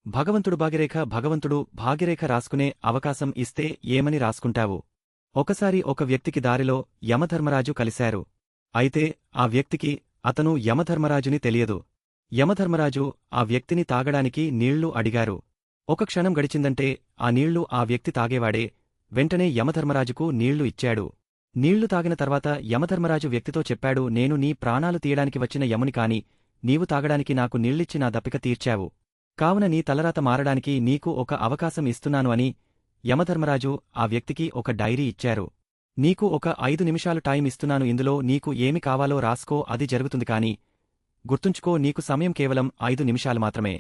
భగవంతుడు భాగ్యరేఖ రాసుకునే అవకాశం ఇస్తే ఏమని రాసుకుంటావు? ఒకసారి ఒక వ్యక్తికి దారిలో యమధర్మరాజు కలిశారు. అయితే ఆ వ్యక్తికి అతను యమధర్మరాజుని తెలియదు. యమధర్మరాజు ఆ వ్యక్తిని తాగడానికి నీళ్లు అడిగారు. ఒక క్షణం గడిచిందంటే ఆ నీళ్లు ఆ వ్యక్తి తాగేవాడే. వెంటనే యమధర్మరాజుకు నీళ్లు ఇచ్చాడు. నీళ్లు తాగిన తర్వాత యమధర్మరాజు వ్యక్తితో చెప్పాడు, నేను నీ ప్రాణాలు తీయడానికి వచ్చిన యముని కాని, నీవు తాగడానికి నాకు నీళ్లిచ్చి నా దప్పిక తీర్చావు. కావున నీ తలరాత మారడానికి నీకు ఒక అవకాశం ఇస్తున్నాను అని యమధర్మరాజు ఆ వ్యక్తికి ఒక డైరీ ఇచ్చారు. నీకు ఒక 5 నిమిషాలు టైం ఇస్తున్నాను, ఇందులో నీకు ఏమి కావాలో రాసుకో, అది జరుగుతుంది కాని గుర్తుంచుకో, నీకు సమయం కేవలం 5 నిమిషాలు మాత్రమే.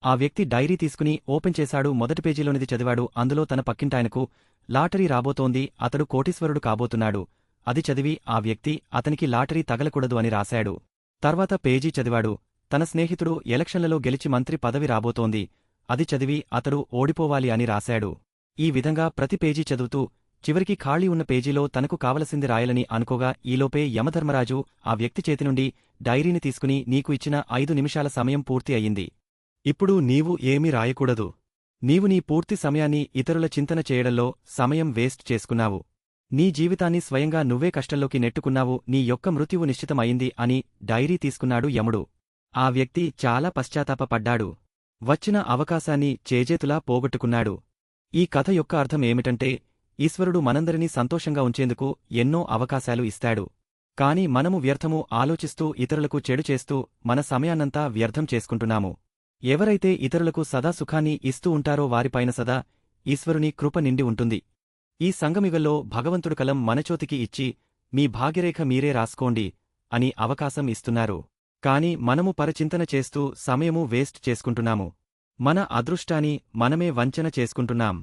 ఆ వ్యక్తి డైరీ తీసుకుని ఓపెన్ చేశాడు. మొదటి పేజీలోనిది చదివాడు. అందులో తన పక్కింటాయనకు లాటరీ రాబోతోంది, అతడు కోటీశ్వరుడు కాబోతున్నాడు. అది చదివి ఆ వ్యక్తి అతనికి లాటరీ తగలకూడదు అని రాశాడు. తర్వాత పేజీ చదివాడు. తన స్నేహితుడు ఎలక్షన్లలో గెలిచి మంత్రి పదవి రాబోతోంది, అది చదివి అతడు ఓడిపోవాలి అని రాశాడు. ఈ విధంగా ప్రతి పేజీ చదువుతూ చివరికి ఖాళీ ఉన్న పేజీలో తనకు కావలసింది రాయాలని అనుకోగా ఈలోపే యమధర్మరాజు ఆ వ్యక్తి చేతినుండి డైరీని తీసుకుని, నీకు ఇచ్చిన 5 నిమిషాల సమయం పూర్తి అయింది. ఇప్పుడు నీవు ఏమీ రాయకూడదు. నీవు నీ పూర్తి సమయాన్ని ఇతరుల చింతన చేయడంలో సమయం వేస్ట్ చేసుకున్నావు. నీ జీవితాన్ని స్వయంగా నువ్వే కష్టంలోకి నెట్టుకున్నావు. నీ యొక్క మృత్యువు నిశ్చితం అయింది అని డైరీ తీసుకున్నాడు యముడు. ఆ వ్యక్తి చాలా పశ్చాత్తాపపడ్డాడు. వచ్చిన అవకాశాన్ని చేజేతులా పోగొట్టుకున్నాడు. ఈ కథ యొక్క అర్థం ఏమిటంటే, ఈశ్వరుడు మనందరినీ సంతోషంగా ఉంచేందుకు ఎన్నో అవకాశాలు ఇస్తాడు. కాని మనము వ్యర్థము ఆలోచిస్తూ ఇతరులకు చెడు చేస్తూ మన సమయాన్నంతా వ్యర్థం చేసుకుంటున్నాము. ఎవరైతే ఇతరులకు సదా సుఖాన్ని ఇస్తూ ఉంటారో వారిపైన సదా ఈశ్వరుని కృప నిండి ఉంటుంది. ఈ సంగమిగల్లో భగవంతుడు కలం మనచోతికి ఇచ్చి, మీ భాగ్యరేఖ మీరే రాసుకోండి అని అవకాశం ఇస్తున్నారు. కాని మనము పరచింతన చేస్తూ సమయము వేస్ట్ చేసుకుంటున్నాము. మన అదృష్టాన్ని మనమే వంచన చేసుకుంటున్నాం.